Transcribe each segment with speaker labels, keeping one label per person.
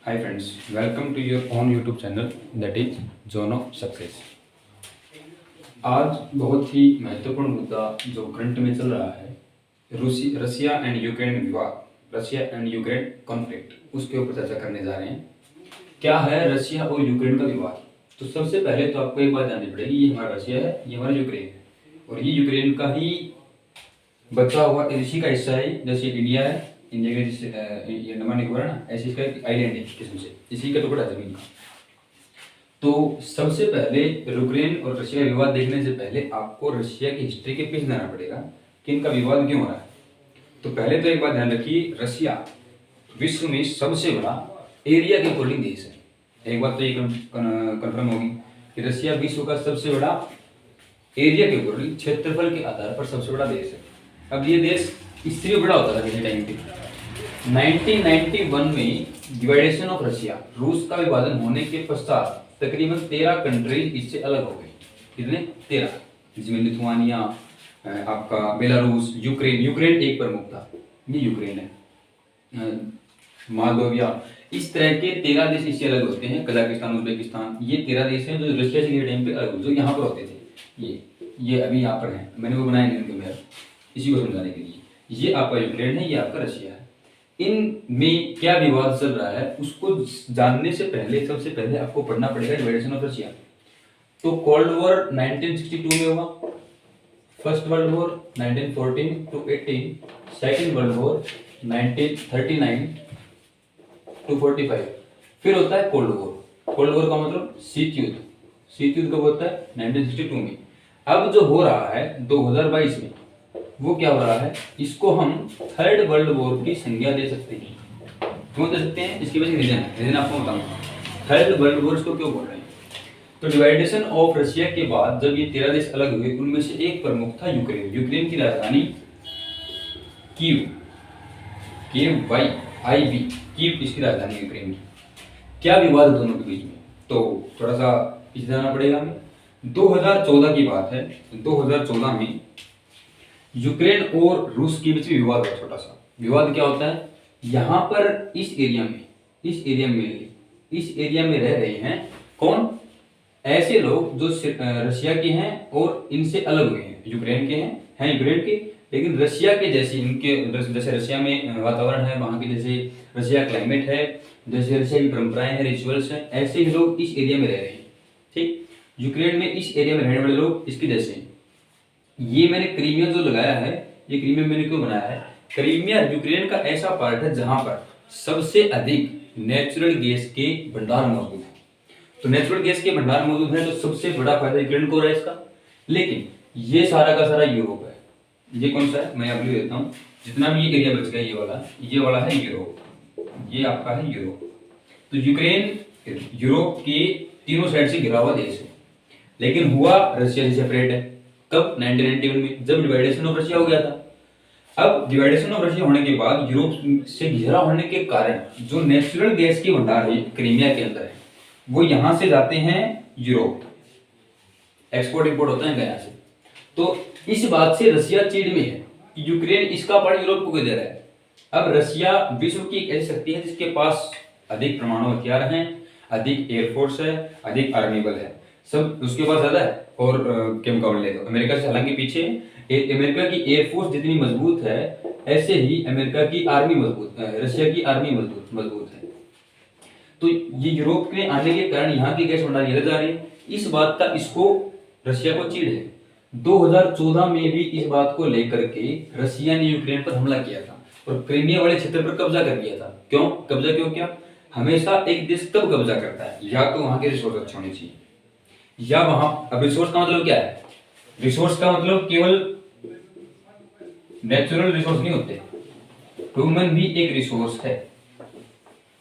Speaker 1: Hi friends, welcome to your own YouTube channel that is Zone of Success। आज बहुत ही महत्वपूर्ण मुद्दा जो करंट में चल रहा है रसिया एंड यूक्रेन विवाद, रसिया एंड यूक्रेन कॉन्फ्लिक्ट, उसके ऊपर चर्चा करने जा रहे हैं। क्या है रसिया और यूक्रेन का विवाद? तो सबसे पहले तो आपको एक बात जाननी पड़ेगी, ये हमारा रसिया है, ये हमारा यूक्रेन है और ये यूक्रेन का ही बचा हुआ इसी का हिस्सा है। जैसे इंडिया है, इंडिया के जैसे ये अंडमान निकोबार है ना, ऐसे इसका एक आइलैंड है किस्म से, इसी का टुकड़ा है जमीन का। तो सबसे पहले यूक्रेन और रशिया का विवाद देखने से पहले आपको रशिया की हिस्ट्री के पीछे जाना पड़ेगा कि इनका विवाद क्यों हो रहा है। तो पहले तो एक बात ध्यान रखिए, रशिया विश्व में सबसे बड़ा एरिया के अकॉर्डिंग देश है। एक बात तो ये कन्फर्म होगी कि रशिया विश्व का सबसे बड़ा एरिया के अकॉर्डिंग, क्षेत्रफल के आधार पर सबसे बड़ा देश है। अब ये देश इससे भी बड़ा होता था किसी टाइम पे। 1991 में डिवाइडेशन ऑफ रशिया, रूस का विभाजन होने के पश्चात तकरीबन 13 कंट्रीज इससे अलग हो गई। कितने? 13, जिसमें लिथुआनिया, आपका बेलारूस, यूक्रेन एक प्रमुख था, ये यूक्रेन है, मोल्दोविया, इस तरह के 13 देश इससे अलग होते हैं। कजाकिस्तान, उज्बेकिस्तान, ये 13 देश हैं जो रशिया से टाइम पे अलग, जो यहाँ पर होते थे। ये अभी यहाँ पर हैं, मैंने वो बनाया नहीं उनके मेयर, इसी को समझाने के लिए। ये आपका यूक्रेन है, ये आपका रशिया है। इनमें क्या विवाद चल रहा है उसको जानने से पहले सबसे पहले आपको पढ़ना पड़ेगा डिवाइडेशन ऑफ रशिया। तो कोल्ड वॉर 1962 में हुआ, first world war 1914 to 18, second world war 1939 to 45, फिर होता है कोल्ड वॉर। कोल्ड वॉर का मतलब शीत युद्ध। शीत युद्ध कब होता है? 1962 में। अब जो हो रहा है 2022 में, वो क्या हो रहा है, इसको हम थर्ड वर्ल्ड वॉर की संज्ञा दे सकते हैं। क्यों दे सकते हैं? इसके वजह रीजन आपको बताऊंगा। थर्ड वर्ल्ड वॉर इसको क्यों बोल रहे हैं? तो डिवाइडेशन ऑफ रशिया के बाद जब ये 13 देश अलग हुए, उनमें से एक प्रमुख था यूक्रेन। यूक्रेन की राजधानी कीव, KYIV, कीव इसकी राजधानी यूक्रेन की। क्या विवाद है दोनों के बीच में? तो थोड़ा सा पीछे जाना पड़ेगा हमें। 2014 की बात है। 2014 में यूक्रेन और रूस के बीच में विवाद है। छोटा सा विवाद क्या होता है, यहाँ पर इस एरिया में रह रहे हैं कौन? ऐसे लोग जो रशिया के हैं और इनसे अलग हुए हैं, यूक्रेन के हैं यूक्रेन के, लेकिन रशिया के जैसे इनके, जैसे रशिया में वातावरण है, वहाँ के जैसे रशिया क्लाइमेट है, जैसे रशिया की परंपराएं हैं, रिचुअल्स हैं, ऐसे ही लोग इस एरिया में रह रहे हैं। ठीक, यूक्रेन में इस एरिया में रहने वाले लोग इसके जैसे हैं। ये मैंने क्रीमिया जो लगाया है, ये क्रीमिया मैंने क्यों बनाया है? क्रीमिया यूक्रेन का ऐसा पार्ट है जहां पर सबसे अधिक नेचुरल गैस के भंडार मौजूद है। तो नेचुरल गैस के भंडार मौजूद है तो सबसे बड़ा फायदा यूक्रेन को हो रहा है इसका। लेकिन ये सारा का सारा यूरोप है। ये कौन सा है मैं आपको देता हूँ, जितना भी ये एरिया बच गया, ये वाला है यूरोप, ये आपका है यूरोप। तो यूक्रेन यूरोप के तीनों साइड से घिरा हुआ देश है, लेकिन हुआ रशिया से सेपरेट है। कब? 1991 में, जब डिवाइडेशन ऑफ रशिया हो गया था। अब डिवाइडेशन ऑफ रशिया होने के बाद यूरोप से घिरा होने के कारण जो नेचुरल गैस की भंडार है क्रीमिया के अंदर है, वो यहां से जाते हैं यूरोप, एक्सपोर्ट इंपोर्ट होता है यहाँ से। तो इस बात से रशिया चिढ़ में है कि यूक्रेन इसका पार्ट यूरोप को दे रहा है। अब रशिया विश्व की एक ऐसी शक्ति है जिसके पास अधिक परमाणु हथियार हैं, अधिक एयरफोर्स है, अधिक आर्मी बल है, सब उसके पास ज्यादा है। और के मुकाबले तो अमेरिका से हालांकि पीछे। अमेरिका की एयरफोर्स जितनी मजबूत है, ऐसे ही अमेरिका की आर्मी मजबूत है, रशिया की आर्मी मजबूत है। तो ये यूरोप के आने के कारण यहाँ की गैस भंडार हिल जा रही है। इस बात का इसको रशिया को चिढ़ है। 2014 में भी इस बात को लेकर के रशिया ने यूक्रेन पर हमला किया था और क्रीमिया वाले क्षेत्र पर कब्जा कर लिया था। क्यों कब्जा? क्यों क्या? हमेशा एक देश तब कब्जा करता है या तो वहां के रिसोर्स अच्छे होने चाहिए, या वहां, अब रिसोर्स का मतलब क्या है? रिसोर्स का मतलब केवल नेचुरल रिसोर्स नहीं होते, ह्यूमन भी एक रिसोर्स है।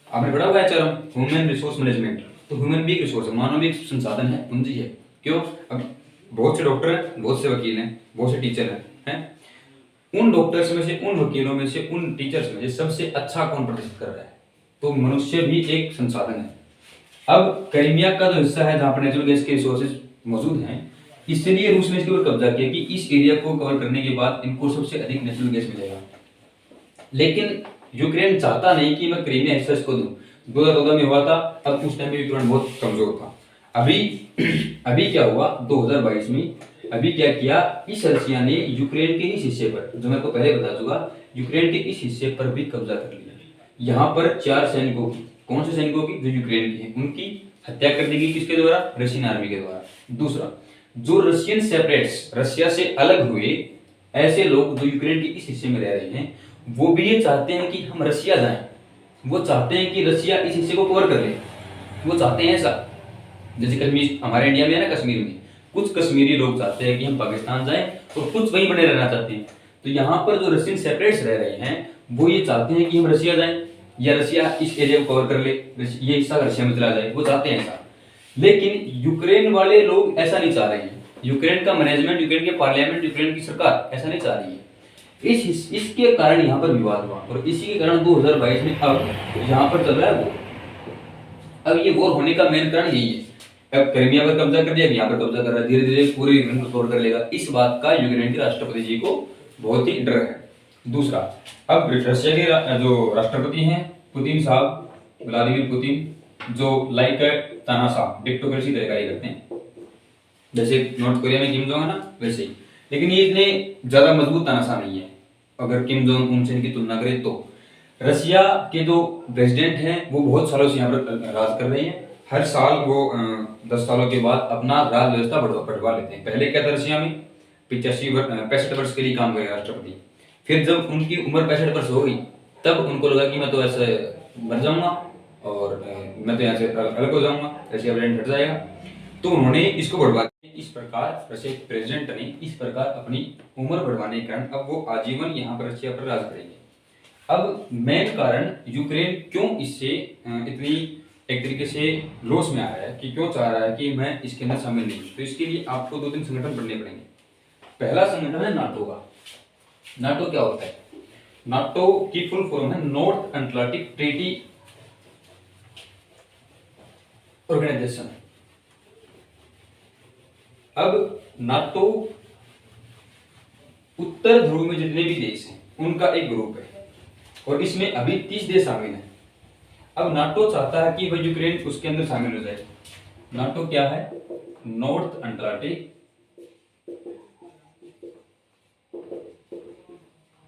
Speaker 1: आपने पढ़ा हुआ है चरम, ह्यूमन रिसोर्स मैनेजमेंट। तो ह्यूमन भी एक रिसोर्स है, मानवीय संसाधन है, पूंजी है। क्यों? अब बहुत से डॉक्टर हैं, बहुत से वकील हैं, बहुत से टीचर हैं, उन डॉक्टर्स में से, उन वकीलों में से, उन टीचर्स में से सबसे अच्छा कौन प्रदर्शित कर रहा है? तो मनुष्य भी एक संसाधन है। अब क्रीमिया का जो हिस्सा है जहां पर नेचुरल गैस के रिसोर्सेज मौजूद हैं, इसलिए रूस ने इसके ऊपर कब्जा किया कि इस एरिया को कवर करने के बाद इनको सबसे अधिक नेचुरल गैस मिलेगा। लेकिन यूक्रेन चाहता नहीं कि मैं क्रीमिया हिस्सा इसको दूं, 2014 में हुआ था, तब उस टाइम में यूक्रेन बहुत कमजोर था। अभी अभी क्या हुआ 2022 में, अभी क्या किया, इस रशिया ने यूक्रेन के इस हिस्से पर, जो मैं आपको पहले बता चुका, यूक्रेन के इस हिस्से पर भी कब्जा कर लिया। यहाँ पर 4 सैनिकों की, कौन से सैनिकों की, जो यूक्रेन की है, उनकी हत्या कर दी गई, किसके द्वारा, रशियन आर्मी के द्वारा। दूसरा, जो रशियन सेपरेट्स, रशिया से अलग हुए ऐसे लोग जो यूक्रेन के इस हिस्से में रह रहे हैं, वो भी ये चाहते हैं कि हम रशिया जाएं, वो चाहते हैं कि रशिया इस हिस्से को कवर कर ले, वो चाहते हैं ऐसा। जैसे कश्मीर, हमारे इंडिया में है ना, कश्मीर में कुछ कश्मीरी लोग चाहते हैं कि हम पाकिस्तान जाएं और कुछ वहीं बने रहना चाहते हैं। तो यहाँ पर जो रशियन सेपरेट्स रह रहे हैं, वो ये चाहते हैं कि हम रशिया जाएं या रशिया इस एरिया को कवर कर ले, ये हिस्सा रशिया में चला जाए, वो चाहते हैं ऐसा। लेकिन यूक्रेन वाले लोग ऐसा नहीं चाह रहे हैं, यूक्रेन का मैनेजमेंट, यूक्रेन के पार्लियामेंट, यूक्रेन की सरकार ऐसा नहीं चाह रही है। इसके कारण यहाँ पर विवाद हुआ और इसी के कारण 2022 में अब यहाँ पर चल रहा है वो। अब ये वॉर होने का मेन कारण यही है। अब क्रीमिया पर कब्जा कर दिया, यहाँ पर कब्जा कर रहा है, धीरे धीरे पूरे यूक्रेन को कवर कर लेगा। इस बात का यूक्रेन के राष्ट्रपति जी को बहुत ही डर है। दूसरा, अब रशिया के जो राष्ट्रपति हैं पुतिन साहब, व्लादिमीर पुतिन, जो लाइक तानाशाह डिक्टेटरसी तरह का करते हैं, जैसे नॉर्थ कोरिया में किम जोंग है ना, वैसे ही। लेकिन ये इतने ज्यादा मजबूत तानाशाह नहीं है अगर किम जोंग उन से इनकी तुलना करें तो। रशिया के जो प्रेसिडेंट हैं वो बहुत सालों से यहाँ पर राज कर रहे हैं। हर साल वो 10 सालों के बाद अपना राज व्यवस्था बढ़वा लेते हैं। पहले क्या था, रशिया में 65 वर्ष के लिए काम करेगा राष्ट्रपति। फिर जब उनकी उम्र 65 वर्ष हो गई, तब उनको लगा कि मैं तो ऐसे मर जाऊंगा और मैं तो यहाँ से अलग हो जाऊंगा, रशिया प्रेसिडेंट हट जाएगा। तो उन्होंने इसको बढ़वा दिया। इस प्रकार रशिया प्रेसिडेंट ने इस प्रकार अपनी उम्र बढ़वाने के कारण अब वो आजीवन यहाँ पर रशिया पर राज करेंगे। अब मेन कारण यूक्रेन क्यों इससे इतनी एक तरीके से लॉस में आ रहा है, कि क्यों चाह रहा है कि मैं इसके अंदर शामिल नहीं हूं, तो इसके लिए आपको 2-3 संगठन पढ़ने पड़ेंगे। पहला संगठन है नाटो का। नाटो क्या होता है, नाटो की फुल फॉर्म है नॉर्थ अटलांटिक ट्रीटी ऑर्गेनाइजेशन। अब नाटो उत्तर ध्रुव में जितने भी देश हैं उनका एक ग्रुप है और इसमें अभी 30 देश शामिल हैं। अब नाटो चाहता है कि वह यूक्रेन उसके अंदर शामिल हो जाए। नाटो क्या है, नॉर्थ अटलांटिक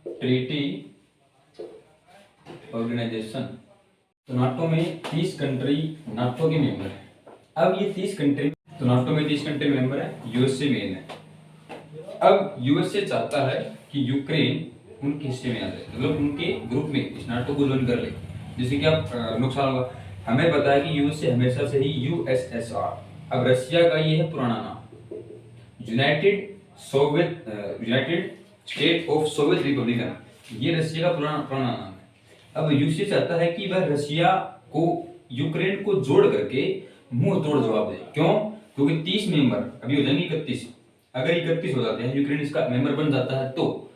Speaker 1: ट्रीटी ऑर्गेनाइजेशन। तो नाटो में 30 कंट्री नाटो के मेंबर है। अब ये 30 कंट्री, तो नाटो में 30 कंट्री मेंबर है, यूएसए मेन है। अब यूएसए चाहता है कि यूक्रेन उनके हिस्से में आ जाए, मतलब उनके ग्रुप में इस नाटो को ज्वाइन कर ले। जैसे कि आप नुकसान होगा, हमें पता है कि यूएसए हमेशा से ही यूएसएसआर, अब रशिया का ये है पुराना नाम, United state of Soviet Republican, ये रशिया का पुराना नाम है। अब यूएसए चाहता है कि वह रशिया को यूक्रेन को जोड़ करके मुंह तोड़ जवाब दे। क्यों, क्योंकि 30 मेंबर अभी हो जाएंगे 31, अगर 31 हो जाते हैं, यूक्रेन इसका मेंबर बन जाता है, तो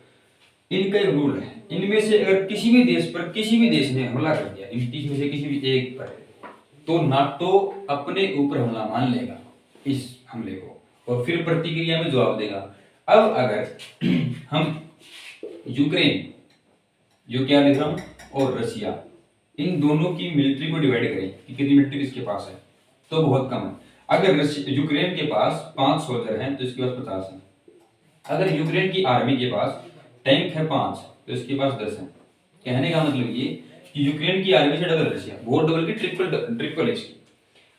Speaker 1: इनका एक रूल है, इनमें से अगर किसी भी देश पर, किसी भी देश ने हमला कर दिया, इन 30 में से किसी भी एक पर, तो नाटो अपने ऊपर हमला मान लेगा इस हमले को और फिर प्रतिक्रिया में जवाब देगा। अब अगर हम यूक्रेन, जो क्या लिख रहा हूं, और रशिया, इन दोनों की मिलिट्री को डिवाइड करें कि कितनी मिलिट्री किसके पास है, तो बहुत कम है। अगर यूक्रेन के पास 5 सोल्जर हैं तो इसके पास 50 हैं। अगर यूक्रेन की आर्मी के पास टैंक है 5 तो इसके पास 10 है। कहने का मतलब ये कि यूक्रेन की आर्मी से डबल रशिया, बहुत डबल की ट्रिपल इसकी।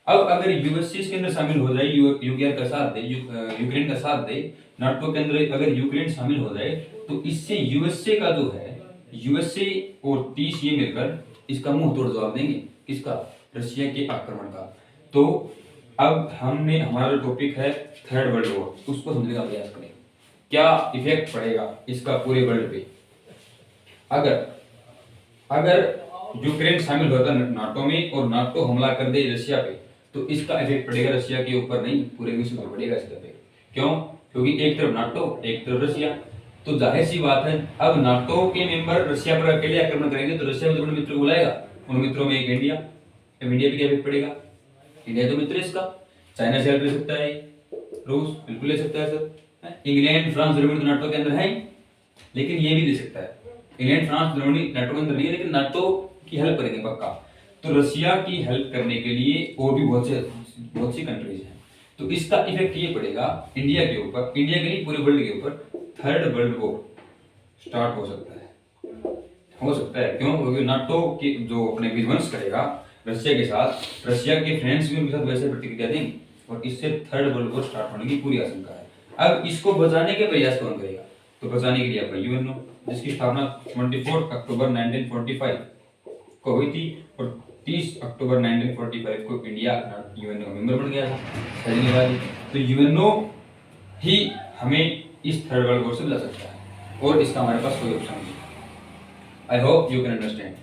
Speaker 1: अब अगर यूएसए इसके अंदर शामिल हो जाए, यूक्रेन का साथ दे, यूक्रेन का साथ दे, नाटो के अंदर अगर यूक्रेन शामिल हो जाए, तो इससे यूएसए का जो है, यूएसए और 30 ये मिलकर इसका मुंह तोड़ जवाब देंगे, किसका, रशिया के आक्रमण का। तो अब हमने, हमारा जो टॉपिक है थर्ड वर्ल्ड वॉर, उसको समझने का प्रयास करें, क्या इफेक्ट पड़ेगा इसका पूरे वर्ल्ड पे। अगर यूक्रेन शामिल होता नाटो में और नाटो हमला कर दे रशिया पे, तो इसका इफेक्ट पड़ेगा रशिया के ऊपर नहीं, पूरे विश्व पर पड़ेगा इसका इफेक्ट। क्यों, क्योंकि एक तरफ नाटो, एक तरफ रशिया, तो जाहिर सी बात है, अब नाटो के मेंबर रशिया पर अकेले आक्रमण करेंगे तो रशिया में अपने मित्र को बुलाएगा, उन मित्रों में एक इंडिया, अब इंडिया पे क्या इफेक्ट पड़ेगा, इंडिया तो मित्र इसका, चाइना से हेल्प ले सकता है, रूस बिल्कुल ले सकता है सर, इंग्लैंड फ्रांस जर्मनी तो नाटो के अंदर है, लेकिन ये भी दे सकता है। इंग्लैंड फ्रांस जर्मनी नाटो के अंदर नहीं है, लेकिन नाटो की हेल्प करेंगे पक्का। तो रशिया की हेल्प करने के लिए और भी बहुत सी कंट्रीज हैं। तो इसका इफेक्ट ये पड़ेगा इंडिया के ऊपर, इंडिया के नहीं पूरे वर्ल्ड के ऊपर, थर्ड वर्ल्ड वॉर स्टार्ट हो सकता है। हो सकता है क्यों? क्योंकि नाटो की जो अपने विध्वंस करेगा रशिया के साथ, रशिया के फ्रेंड्स भी उनके साथ वैसे प्रतिक्रिया देंगे और इससे थर्ड वर्ल्ड वॉर स्टार्ट होने की पूरी आशंका है। अब इसको बचाने के प्रयास कौन करेगा? तो बचाने के लिए आपका यूएनओ, जिसकी स्थापना 24 अक्टूबर 1945 को हुई थी और 30 अक्टूबर 1945 को इंडिया यूएनओ मेंबर बन गया था। धन्यवाद। तो यूएनओ ही हमें इस थर्ड वर्ल्ड वॉर से बचा सकता है और इसका हमारे पास कोई ऑप्शन नहीं है। I hope you can understand.